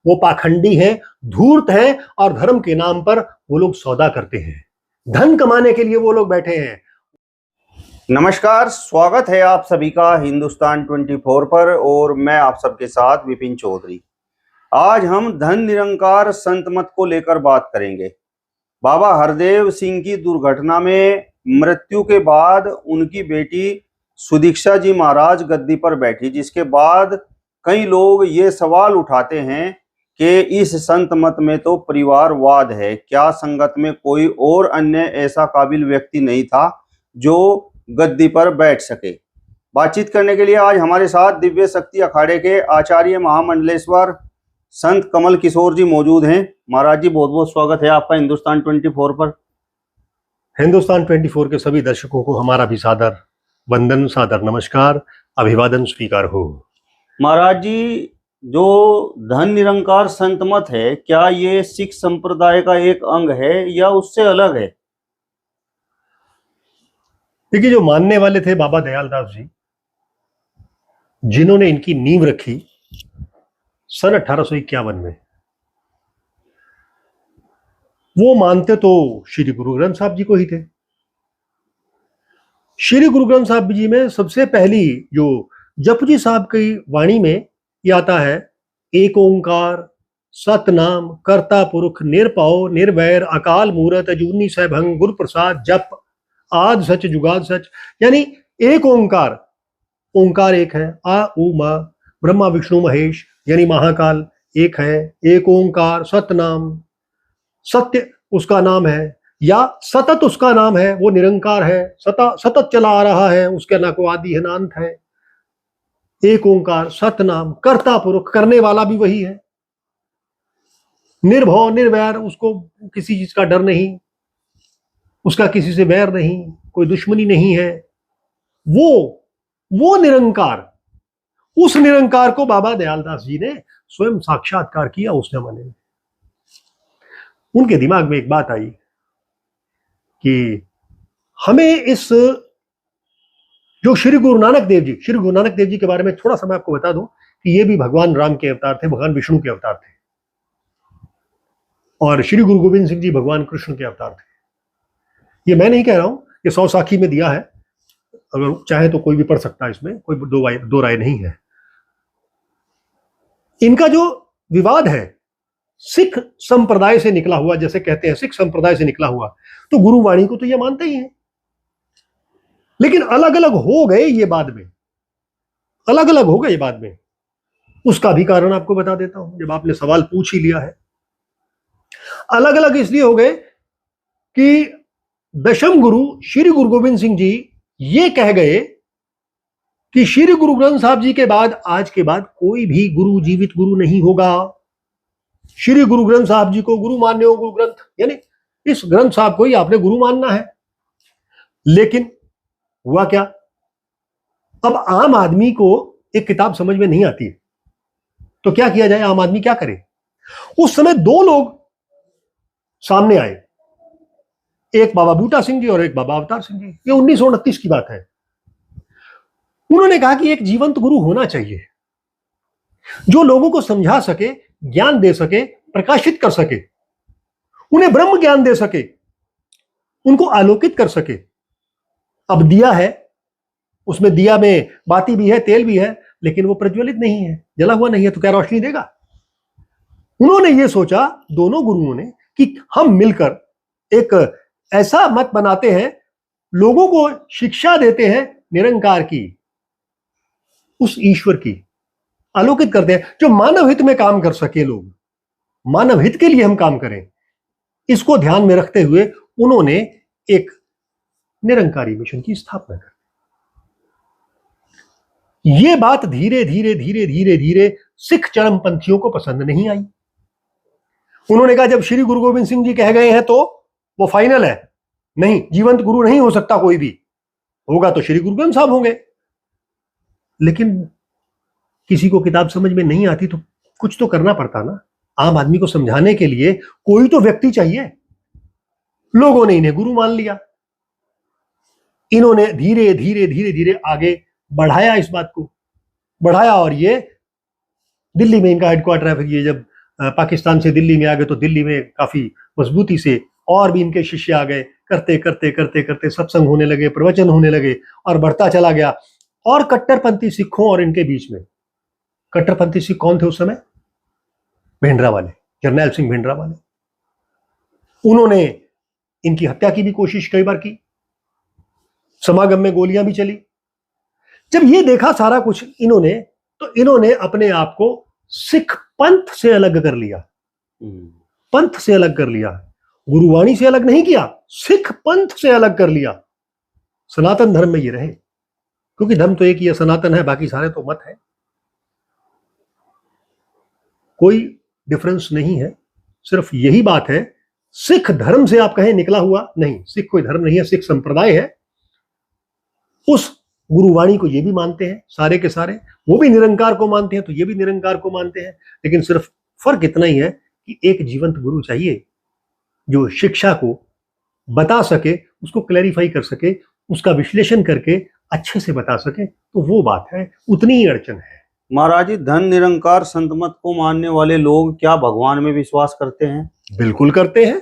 वो पाखंडी हैं, धूर्त हैं और धर्म के नाम पर वो लोग सौदा करते हैं। धन कमाने के लिए वो लोग बैठे हैं। नमस्कार, स्वागत है आप सभी का हिंदुस्तान 24 पर और मैं आप सबके साथ विपिन चौधरी। आज हम धन निरंकार संत मत को लेकर बात करेंगे। बाबा हरदेव सिंह की दुर्घटना में मृत्यु के बाद उनकी बेटी सुदीक्षा जी महाराज गद्दी पर बैठी, जिसके बाद कई लोग ये सवाल उठाते हैं कि इस संत मत में तो परिवारवाद है। क्या संगत में कोई और अन्य ऐसा काबिल व्यक्ति नहीं था जो गद्दी पर बैठ सके? बातचीत करने के लिए आज हमारे साथ दिव्य शक्ति अखाड़े के आचार्य महामंडलेश्वर संत कमल किशोर जी मौजूद हैं। महाराज जी, बहुत बहुत स्वागत है आपका हिंदुस्तान 24 पर। हिंदुस्तान 24 के सभी दर्शकों को हमारा भी सादर वंदन, सादर नमस्कार, अभिवादन स्वीकार हो। महाराज जी, जो धन निरंकार संत मत है, क्या ये सिख संप्रदाय का एक अंग है या उससे अलग है? देखिए, जो मानने वाले थे बाबा दयालदास जी, जिन्होंने इनकी नींव रखी सन 1851 में, वो मानते तो श्री गुरु ग्रंथ साहब जी को ही थे। श्री गुरु ग्रंथ साहब जी में सबसे पहली जो जपजी साहब की वाणी में ये आता है, एक ओंकार सतनाम कर्ता पुरुष निरपौ निर्वैर अकाल मूरत अजूनी सैभंग गुरु प्रसाद जप आद सच जुगाद सच। यानी एक ओंकार, ओंकार एक है, आ उ मा ब्रह्मा विष्णु महेश यानी महाकाल एक है। एक ओंकार सतनाम, सत्य उसका नाम है, या सतत उसका नाम है, वो निरंकार है, सतत चला आ रहा है, उसके ना को आदि है ना अंत है। एक ओंकार सतनाम कर्ता पुरुष, करने वाला भी वही है। निर्भव निर्वैर, उसको किसी चीज का डर नहीं, उसका किसी से वैर नहीं, कोई दुश्मनी नहीं है। वो निरंकार, उस निरंकार को बाबा दयालदास जी ने स्वयं साक्षात्कार किया उस जमाने में। उनके दिमाग में एक बात आई कि हमें इस जो श्री गुरु नानक देव जी के बारे में थोड़ा सा मैं आपको बता दूं कि ये भी भगवान राम के अवतार थे, भगवान विष्णु के अवतार थे, और श्री गुरु गोविंद सिंह जी भगवान कृष्ण के अवतार थे। ये मैं नहीं कह रहा हूं, ये 100 साखी में दिया है, अगर चाहे तो कोई भी पढ़ सकता है, इसमें कोई दो राय नहीं है। इनका जो विवाद है सिख संप्रदाय से निकला हुआ, जैसे कहते हैं सिख संप्रदाय से निकला हुआ, तो गुरुवाणी को तो ये मानते ही हैं, लेकिन अलग अलग हो गए ये बाद में, अलग अलग हो गए बाद में। उसका भी कारण आपको बता देता हूं, जब आपने सवाल पूछ ही लिया है। अलग अलग इसलिए हो गए कि दशम गुरु श्री गुरु गोविंद सिंह जी ये कह गए कि श्री गुरु ग्रंथ साहब जी के बाद, आज के बाद कोई भी गुरु जीवित गुरु नहीं होगा। श्री गुरु ग्रंथ साहब जी को गुरु मान्य हो, गुरु ग्रंथ यानी इस ग्रंथ साहब को ही आपने गुरु मानना है। लेकिन हुआ क्या, अब आम आदमी को एक किताब समझ में नहीं आती है, तो क्या किया जाए, आम आदमी क्या करे। उस समय दो लोग सामने आए, एक बाबा बूटा सिंह जी और एक बाबा अवतार सिंह जी। ये 1929 की बात है। उन्होंने कहा कि एक जीवंत गुरु होना चाहिए जो लोगों को समझा सके, ज्ञान दे सके, प्रकाशित कर सके, उन्हें ब्रह्म ज्ञान दे सके, उनको आलोकित कर सके। अब दिया है, उसमें दिया में बाती भी है, तेल भी है, लेकिन वो प्रज्वलित नहीं है, जला हुआ नहीं है, तो क्या रोशनी देगा। उन्होंने ये सोचा, दोनों गुरुओं ने, कि हम मिलकर एक ऐसा मत बनाते हैं, लोगों को शिक्षा देते हैं निरंकार की, उस ईश्वर की, आलोकित करते हैं, जो मानव हित में काम कर सके। लोग मानव हित के लिए हम काम करें, इसको ध्यान में रखते हुए उन्होंने एक निरंकारी मिशन की स्थापना कर। यह बात धीरे धीरे धीरे धीरे धीरे सिख चरमपंथियों को पसंद नहीं आई। उन्होंने कहा, जब श्री गुरु गोविंद सिंह जी कह गए हैं तो वो फाइनल है, नहीं, जीवंत गुरु नहीं हो सकता, कोई भी होगा तो श्री गुरु ग्रंथ साहब होंगे। लेकिन किसी को किताब समझ में नहीं आती तो कुछ तो करना पड़ता ना, आम आदमी को समझाने के लिए कोई तो व्यक्ति चाहिए। लोगों ने इन्हें गुरु मान लिया। इन्होंने धीरे धीरे धीरे धीरे आगे बढ़ाया, इस बात को बढ़ाया, और ये दिल्ली में इनका हेडक्वार्टर है। फिर ये जब पाकिस्तान से दिल्ली में आ गए तो दिल्ली में काफी मजबूती से और भी इनके शिष्य आ गए, करते करते करते करते सत्संग होने लगे, प्रवचन होने लगे और बढ़ता चला गया। और कट्टरपंथी सिखों और इनके बीच में, कट्टरपंथी सिख कौन थे उस समय? भिंडरा वाले, जरनैल सिंह भिंडरा वाले। उन्होंने इनकी हत्या की भी कोशिश कई बार की, समागम में गोलियां भी चली। जब ये देखा सारा कुछ इन्होंने, तो इन्होंने अपने आप को सिख पंथ से अलग कर लिया, पंथ से अलग कर लिया, गुरुवाणी से अलग नहीं किया, सिख पंथ से अलग कर लिया। सनातन धर्म में ये रहे, क्योंकि धर्म तो एक ही है, सनातन है, बाकी सारे तो मत है, कोई डिफरेंस नहीं है। सिर्फ यही बात है, सिख धर्म से आप कहें निकला हुआ नहीं, सिख कोई धर्म नहीं है, सिख संप्रदाय है। उस गुरुवाणी को ये भी मानते हैं सारे के सारे, वो भी निरंकार को मानते हैं तो ये भी निरंकार को मानते हैं। लेकिन सिर्फ फर्क इतना ही है कि एक जीवंत गुरु चाहिए जो शिक्षा को बता सके, उसको क्लैरिफाई कर सके, उसका विश्लेषण करके अच्छे से बता सके, तो वो बात है, उतनी ही अड़चन है। महाराज जी, धन निरंकार संत मत को मानने वाले लोग क्या भगवान में विश्वास करते हैं? बिल्कुल करते हैं।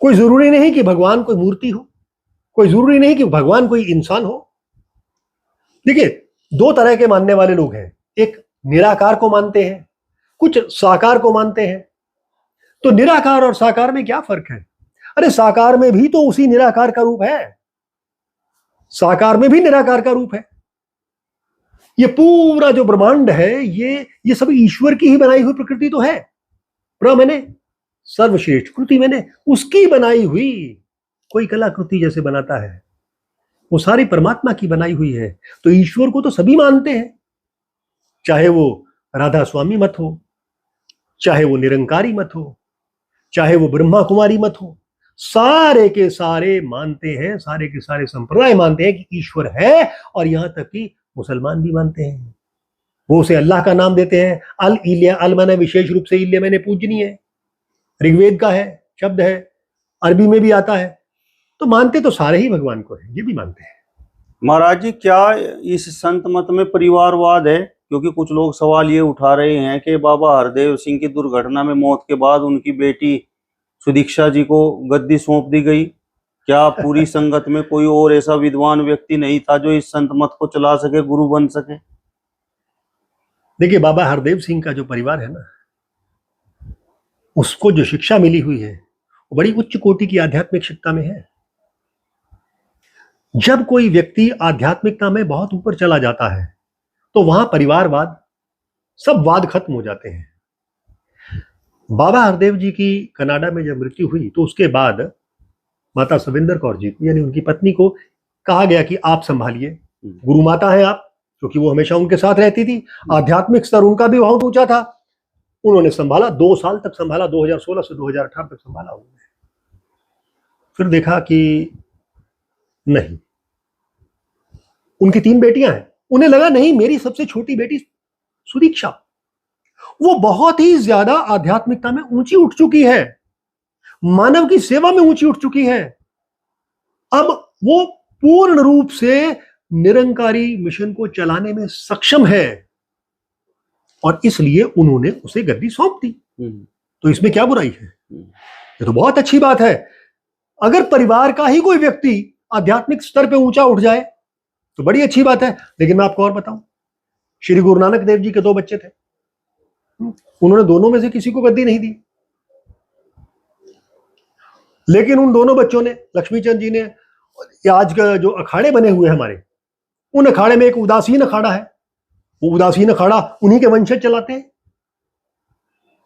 कोई जरूरी नहीं कि भगवान कोई मूर्ति हो, कोई जरूरी नहीं कि भगवान कोई इंसान हो। देखिए, दो तरह के मानने वाले लोग हैं, एक निराकार को मानते हैं, कुछ साकार को मानते हैं। तो निराकार और साकार में क्या फर्क है? अरे साकार में भी तो उसी निराकार का रूप है, साकार में भी निराकार का रूप है। ये पूरा जो ब्रह्मांड है, ये सब ईश्वर की ही बनाई हुई प्रकृति तो है। ब्रह्म ने सर्वश्रेष्ठ कृति मैंने उसकी बनाई हुई, कोई कलाकृति जैसे बनाता है, वो सारी परमात्मा की बनाई हुई है। तो ईश्वर को तो सभी मानते हैं, चाहे वो राधा स्वामी मत हो, चाहे वो निरंकारी मत हो, चाहे वो ब्रह्मा कुमारी मत हो, सारे के सारे मानते हैं, सारे के सारे संप्रदाय मानते हैं कि ईश्वर है। और यहां तक कि मुसलमान भी मानते हैं, वो उसे अल्लाह का नाम देते हैं। अल इल्या, अल माने विशेष रूप से, इल्या मैंने पूजनीय है, ऋग्वेद का है शब्द है, अरबी में भी आता है। तो मानते तो सारे ही भगवान को है, ये भी मानते हैं। महाराज जी, क्या इस संत मत में परिवारवाद है? क्योंकि कुछ लोग सवाल ये उठा रहे हैं कि बाबा हरदेव सिंह की दुर्घटना में मौत के बाद उनकी बेटी सुदीक्षा जी को गद्दी सौंप दी गई। क्या पूरी संगत में कोई और ऐसा विद्वान व्यक्ति नहीं था जो इस संत मत को चला सके, गुरु बन सके? देखिए, बाबा हरदेव सिंह का जो परिवार है ना, उसको जो शिक्षा मिली हुई है वो बड़ी उच्च कोटि की आध्यात्मिक शिक्षा में है। जब कोई व्यक्ति आध्यात्मिकता में बहुत ऊपर चला जाता है तो वहां परिवारवाद, सब वाद खत्म हो जाते हैं। बाबा हरदेव जी की कनाडा में जब मृत्यु हुई तो उसके बाद माता सविंदर कौर जी को, यानी उनकी पत्नी को, कहा गया कि आप संभालिए, गुरु माता हैं आप, क्योंकि वो हमेशा उनके साथ रहती थी, आध्यात्मिक स्तर उनका भी बहुत ऊंचा था। उन्होंने संभाला, 2 साल तक संभाला, 2016 से 2018 तक संभाला उन्होंने। फिर देखा कि नहीं, उनकी 3 बेटियां हैं, उन्हें लगा नहीं, मेरी सबसे छोटी बेटी सुदीक्षा, वो बहुत ही ज्यादा आध्यात्मिकता में ऊंची उठ चुकी है, मानव की सेवा में ऊंची उठ चुकी है, अब वो पूर्ण रूप से निरंकारी मिशन को चलाने में सक्षम है, और इसलिए उन्होंने उसे गद्दी सौंप दी। तो इसमें क्या बुराई है? ये तो बहुत अच्छी बात है। अगर परिवार का ही कोई व्यक्ति आध्यात्मिक स्तर पे ऊंचा उठ जाए तो बड़ी अच्छी बात है। लेकिन मैं आपको और बताऊं, श्री गुरु नानक देव जी के 2 बच्चे थे, उन्होंने दोनों में से किसी को गद्दी नहीं दी, लेकिन उन दोनों बच्चों ने, लक्ष्मीचंद जी ने, आज का जो अखाड़े बने हुए हमारे, उन अखाड़े में एक उदासीन अखाड़ा है, वो उदासीन अखाड़ा उन्हीं के वंशज चलाते हैं।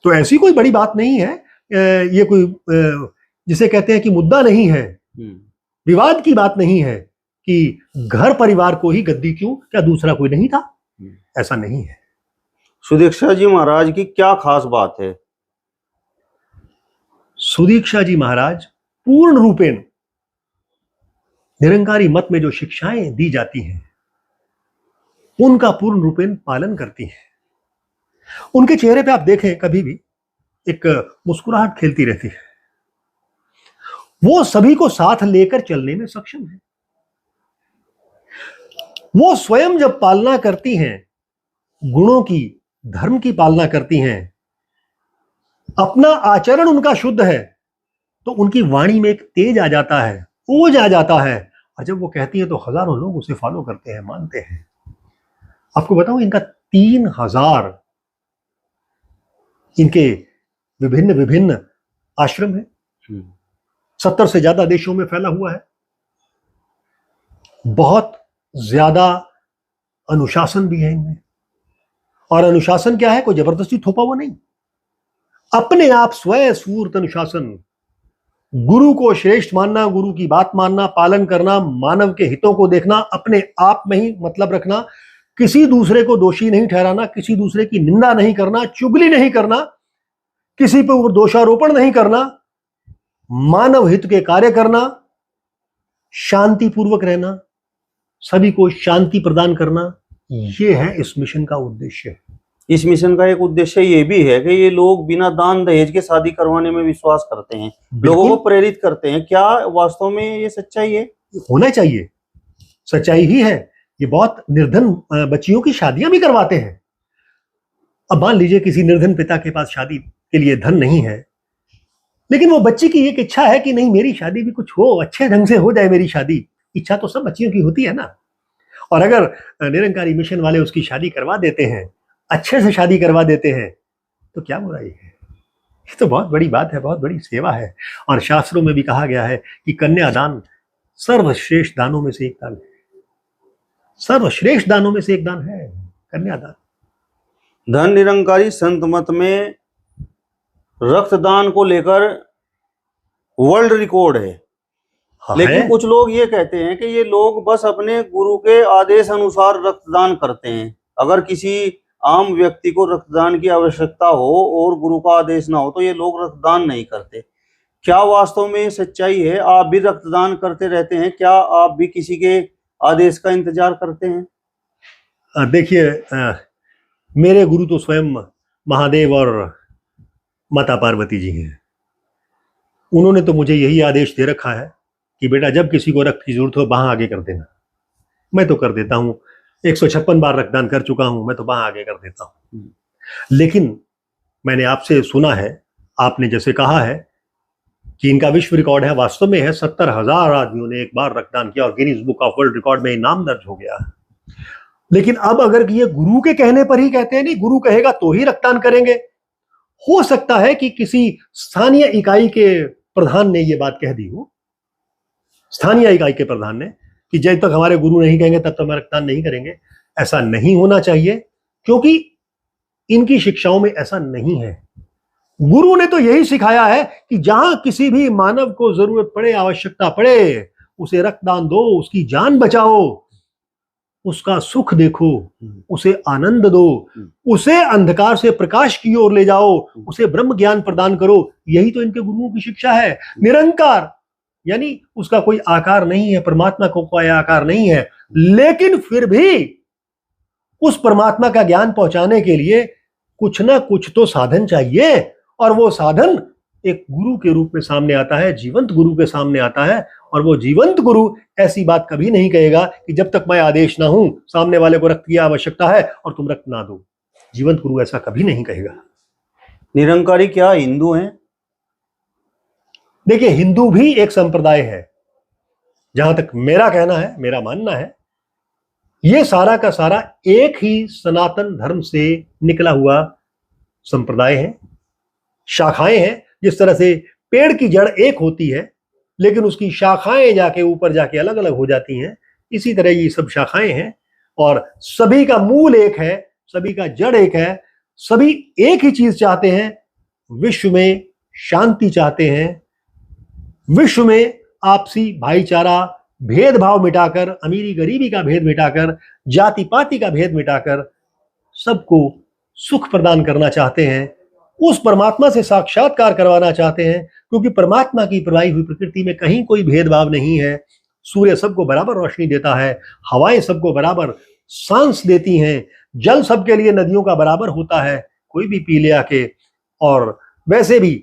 तो ऐसी कोई बड़ी बात नहीं है, ये कोई जिसे कहते हैं कि मुद्दा नहीं है, विवाद की बात नहीं है कि घर परिवार को ही गद्दी क्यों, क्या दूसरा कोई नहीं था? ऐसा नहीं है। सुदीक्षा जी महाराज की क्या खास बात है? सुदीक्षा जी महाराज पूर्ण रूपेण निरंकारी मत में जो शिक्षाएं दी जाती हैं उनका पूर्ण रूपेण पालन करती हैं। उनके चेहरे पे आप देखें कभी भी एक मुस्कुराहट खेलती रहती है, वो सभी को साथ लेकर चलने में सक्षम है। वो स्वयं जब पालना करती हैं गुणों की, धर्म की पालना करती हैं, अपना आचरण उनका शुद्ध है, तो उनकी वाणी में एक तेज आ जाता है, ओज आ जाता है, और जब वो कहती है तो हजारों लोग उसे फॉलो करते हैं, मानते हैं। आपको बताऊं, इनका 3000 इनके विभिन्न विभिन्न आश्रम है, 70 से ज्यादा देशों में फैला हुआ है। बहुत ज्यादा अनुशासन भी है इनमें, और अनुशासन क्या है? कोई जबरदस्ती थोपा हुआ नहीं, अपने आप स्वयं स्फूर्त अनुशासन। गुरु को श्रेष्ठ मानना, गुरु की बात मानना, पालन करना, मानव के हितों को देखना, अपने आप में ही मतलब रखना, किसी दूसरे को दोषी नहीं ठहराना, किसी दूसरे की निंदा नहीं करना, चुगली नहीं करना, किसी पर दोषारोपण नहीं करना, मानव हित के कार्य करना, शांतिपूर्वक रहना, सभी को शांति प्रदान करना, ये है इस मिशन का उद्देश्य। इस मिशन का एक उद्देश्य ये भी है कि ये लोग बिना दान दहेज के शादी करवाने में विश्वास करते हैं, लोगों को प्रेरित करते हैं। क्या वास्तव में ये सच्चाई है? होना चाहिए, सच्चाई ही है। ये बहुत निर्धन बच्चियों की शादियां भी करवाते हैं। अब मान लीजिए किसी निर्धन पिता के पास शादी के लिए धन नहीं है, लेकिन वो बच्ची की एक इच्छा है कि नहीं, मेरी शादी भी कुछ हो, अच्छे ढंग से हो जाए मेरी शादी। इच्छा तो सब बच्चियों की होती है ना। और अगर निरंकारी मिशन वाले उसकी शादी करवा देते हैं, अच्छे से शादी करवा देते हैं, तो क्या बुराई है? ये तो बहुत बड़ी बात है, बहुत बड़ी सेवा है। और शास्त्रों में भी कहा गया है कि कन्यादान सर्वश्रेष्ठ दानों में से एक दान है, सर्वश्रेष्ठ दानों में से एक दान है कन्यादान। धन निरंकारी संत मत में रक्तदान को लेकर वर्ल्ड रिकॉर्ड है। हाँ, लेकिन है। कुछ लोग ये कहते हैं कि ये लोग बस अपने गुरु के आदेश अनुसार रक्तदान करते हैं। अगर किसी आम व्यक्ति को रक्तदान की आवश्यकता हो और गुरु का आदेश ना हो तो ये लोग रक्तदान नहीं करते। क्या वास्तव में सच्चाई है? आप भी रक्तदान करते रहते हैं? क्या आप भी किसी के आदेश का इंतजार करते हैं? देखिए, मेरे गुरु तो स्वयं महादेव और माता पार्वती जी हैं। उन्होंने तो मुझे यही आदेश दे रखा है कि बेटा, जब किसी को रक्त की जरूरत हो बाह आगे कर देना। मैं तो कर देता हूं, 156 बार रक्तदान कर चुका हूं, मैं तो बाह आगे कर देता हूं। लेकिन मैंने आपसे सुना है, आपने जैसे कहा है कि इनका विश्व रिकॉर्ड है, वास्तव में है। 70,000 आदमियों ने एक बार रक्तदान किया और Guinness book of world record में नाम दर्ज हो गया। लेकिन अब अगर ये गुरु के कहने पर ही कहते हैं, नहीं गुरु कहेगा तो ही रक्तदान करेंगे। हो सकता है कि किसी स्थानीय इकाई के प्रधान ने यह बात कह दी हो, स्थानीय इकाई के प्रधान ने, कि जब तक हमारे गुरु नहीं कहेंगे तब तक हम रक्तदान नहीं करेंगे। ऐसा नहीं होना चाहिए, क्योंकि इनकी शिक्षाओं में ऐसा नहीं है। गुरु ने तो यही सिखाया है कि जहां किसी भी मानव को जरूरत पड़े, आवश्यकता पड़े, उसे रक्तदान दो, उसकी जान बचाओ, उसका सुख देखो, उसे आनंद दो, उसे अंधकार से प्रकाश की ओर ले जाओ, उसे ब्रह्म ज्ञान प्रदान करो। यही तो इनके गुरुओं की शिक्षा है। निरंकार यानी उसका कोई आकार नहीं है, परमात्मा को कोई आकार नहीं है, लेकिन फिर भी उस परमात्मा का ज्ञान पहुंचाने के लिए कुछ ना कुछ तो साधन चाहिए, और वो साधन एक गुरु के रूप में सामने आता है, जीवंत गुरु के सामने आता है। और वो जीवंत गुरु ऐसी बात कभी नहीं कहेगा कि जब तक मैं आदेश ना हूं, सामने वाले को रक्त की आवश्यकता है और तुम रक्त ना दो। जीवंत गुरु ऐसा कभी नहीं कहेगा। निरंकारी क्या हिंदू हैं? देखिए, हिंदू भी एक संप्रदाय है, जहां तक मेरा कहना है, मेरा मानना है। ये सारा का सारा एक ही सनातन धर्म से निकला हुआ संप्रदाय है। शाखाएं हैं, जिस तरह से पेड़ की जड़ एक होती है लेकिन उसकी शाखाएं जाके ऊपर जाके अलग अलग हो जाती हैं, इसी तरह ये सब शाखाएं हैं, और सभी का मूल एक है, सभी का जड़ एक है। सभी एक ही चीज चाहते हैं, विश्व में शांति चाहते हैं, विश्व में आपसी भाईचारा, भेदभाव मिटाकर, अमीरी गरीबी का भेद मिटाकर, जाति पाति का भेद मिटाकर सबको सुख प्रदान करना चाहते हैं। उस परमात्मा से साक्षात्कार करवाना चाहते हैं, क्योंकि परमात्मा की प्रवाही हुई प्रकृति में कहीं कोई भेदभाव नहीं है। सूर्य सबको बराबर रोशनी देता है, हवाएं सबको बराबर सांस देती हैं, जल सबके लिए नदियों का बराबर होता है, कोई भी पी ले आके। और वैसे भी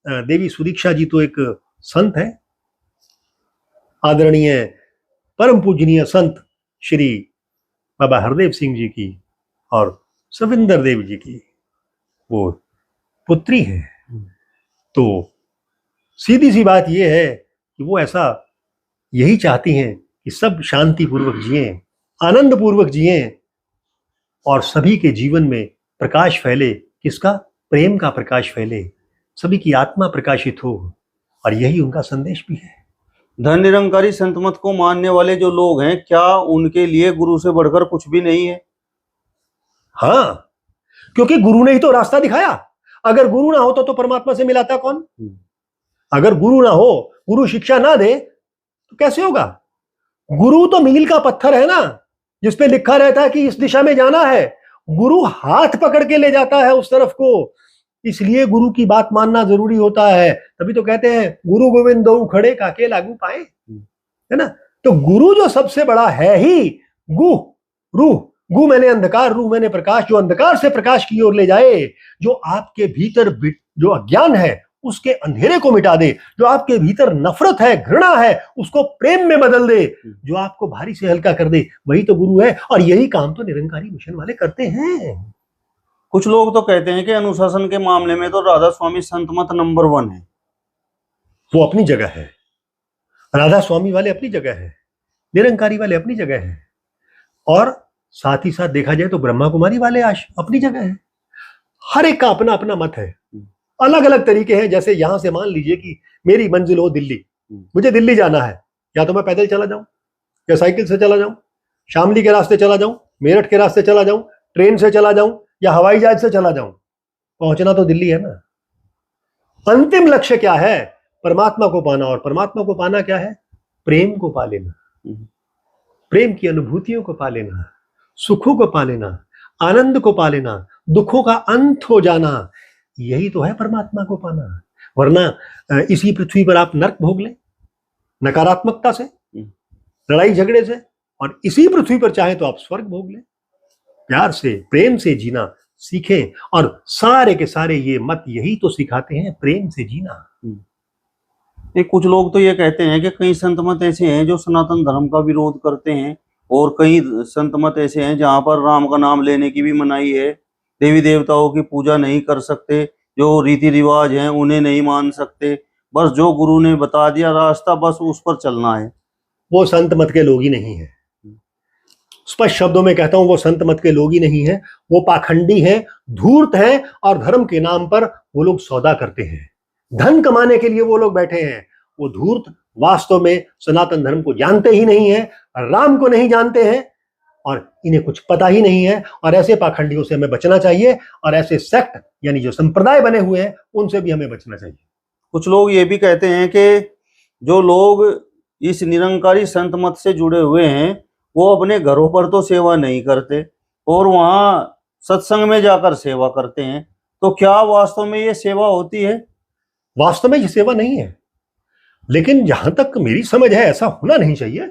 देवी सुदीक्षा जी तो एक संत है, आदरणीय परम पूजनीय संत श्री बाबा हरदेव सिंह जी की, और सविंदर देव जी की वो पुत्री है। तो सीधी सी बात यह है कि वो ऐसा यही चाहती हैं कि सब शांति पूर्वक जिएं, आनंद पूर्वक जिएं और सभी के जीवन में प्रकाश फैले। किसका? प्रेम का प्रकाश फैले, सभी की आत्मा प्रकाशित हो, और यही उनका संदेश भी है। धन निरंकारी संत मत को मानने वाले जो लोग हैं, क्या उनके लिए गुरु से बढ़कर कुछ भी नहीं है? हाँ, क्योंकि गुरु ने ही तो रास्ता दिखाया। अगर गुरु ना होता तो परमात्मा से मिलाता कौन? अगर गुरु ना हो, गुरु शिक्षा ना दे तो कैसे होगा? गुरु तो मील का पत्थर है ना, जिसपे लिखा रहता है कि इस दिशा में जाना है। गुरु हाथ पकड़ के ले जाता है उस तरफ को, इसलिए गुरु की बात मानना जरूरी होता है। तभी तो कहते हैं गुरु गोविंद दो खड़े काके लागू पाए, है ना। तो गुरु जो सबसे बड़ा है ही गु रूह, गु मैंने अंधकार, रूह मैंने प्रकाश, जो अंधकार से प्रकाश की ओर ले जाए, जो आपके भीतर जो अज्ञान है उसके अंधेरे को मिटा दे, जो आपके भीतर नफरत है, घृणा है, उसको प्रेम में बदल दे, जो आपको भारी से हल्का कर दे, वही तो गुरु है। और यही काम तो निरंकारी मिशन वाले करते हैं। कुछ लोग तो कहते हैं कि अनुशासन के मामले में तो राधा स्वामी संत मत नंबर 1 है। वो अपनी जगह है, राधा स्वामी वाले अपनी जगह है, निरंकारी वाले अपनी जगह है, और साथ ही साथ देखा जाए तो ब्रह्मा कुमारी वाले अपनी जगह है। हर एक का अपना अपना मत है, अलग अलग तरीके हैं। जैसे यहां से मान लीजिए कि मेरी मंजिल हो दिल्ली, मुझे दिल्ली जाना है, या तो मैं पैदल चला जाऊं, या साइकिल से चला जाऊं, शामली के रास्ते चला जाऊं, मेरठ के रास्ते चला जाऊं, ट्रेन से चला जाऊं, या हवाई जहाज से चला जाऊं, पहुंचना तो दिल्ली है ना। अंतिम लक्ष्य क्या है? परमात्मा को पाना। और परमात्मा को पाना क्या है? प्रेम को पा लेना, प्रेम की अनुभूतियों को पा लेना, सुखों को पा लेना, आनंद को पा लेना, दुखों का अंत हो जाना। यही तो है परमात्मा को पाना। वरना इसी पृथ्वी पर आप नर्क भोग लें नकारात्मकता से, लड़ाई झगड़े से, और इसी पृथ्वी पर चाहे तो आप स्वर्ग भोग लें। प्यार से, प्रेम से जीना सीखें। और सारे के सारे ये मत यही तो सिखाते हैं, प्रेम से जीना। कुछ लोग तो ये कहते हैं कि कई संत मत ऐसे हैं जो सनातन धर्म का विरोध करते हैं, और कई संत मत ऐसे हैं जहां पर राम का नाम लेने की भी मनाही है, देवी देवताओं की पूजा नहीं कर सकते, जो रीति रिवाज हैं उन्हें नहीं मान सकते, बस जो गुरु ने बता दिया रास्ता बस उस पर चलना है। वो संत मत के लोग ही नहीं है। स्पष्ट शब्दों में कहता हूं, वो संत मत के लोग ही नहीं है, वो पाखंडी हैं, धूर्त हैं, और धर्म के नाम पर वो लोग सौदा करते हैं। धन कमाने के लिए वो लोग बैठे हैं। वो धूर्त वास्तव में सनातन धर्म को जानते ही नहीं है, राम को नहीं जानते हैं, और इन्हें कुछ पता ही नहीं है। और ऐसे पाखंडियों से हमें बचना चाहिए, और ऐसे सेक्ट यानी जो संप्रदाय बने हुए हैं उनसे भी हमें बचना चाहिए। कुछ लोग ये भी कहते हैं कि जो लोग इस निरंकारी संत मत से जुड़े हुए हैं वो अपने घरों पर तो सेवा नहीं करते और वहां सत्संग में जाकर सेवा करते हैं। तो क्या वास्तव में ये सेवा होती है? वास्तव में ये सेवा नहीं है, लेकिन जहां तक मेरी समझ है ऐसा होना नहीं चाहिए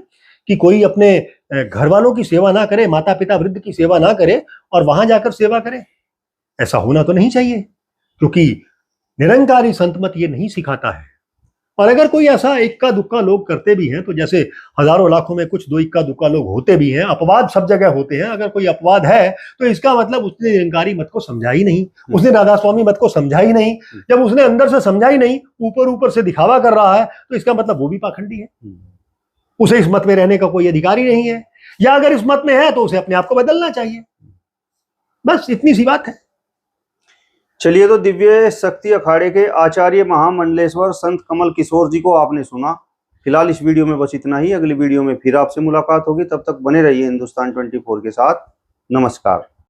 कि कोई अपने घर वालों की सेवा ना करे, माता पिता वृद्ध की सेवा ना करे और वहां जाकर सेवा करे। ऐसा होना तो नहीं चाहिए, क्योंकि निरंकारी संत मत ये नहीं सिखाता है। और अगर कोई ऐसा इक्का दुक्का लोग करते भी हैं, तो जैसे हजारों लाखों में कुछ दो इक्का दुक्का लोग होते भी हैं, अपवाद सब जगह होते हैं। अगर कोई अपवाद है तो इसका मतलब उसने निरंकारी मत को समझा ही नहीं, उसने राधा स्वामी मत को समझा ही नहीं। जब उसने अंदर से समझा ही नहीं, ऊपर ऊपर से दिखावा कर रहा है, तो इसका मतलब वो भी पाखंडी है, उसे इस मत में रहने का कोई अधिकार ही नहीं है। या अगर इस मत में है तो उसे अपने आप को बदलना चाहिए। बस इतनी सी बात है। चलिए, तो दिव्य शक्ति अखाड़े के आचार्य महामंडलेश्वर संत कमल किशोर जी को आपने सुना। फिलहाल इस वीडियो में बस इतना ही। अगली वीडियो में फिर आपसे मुलाकात होगी, तब तक बने रहिए हिंदुस्तान 24 के साथ। नमस्कार।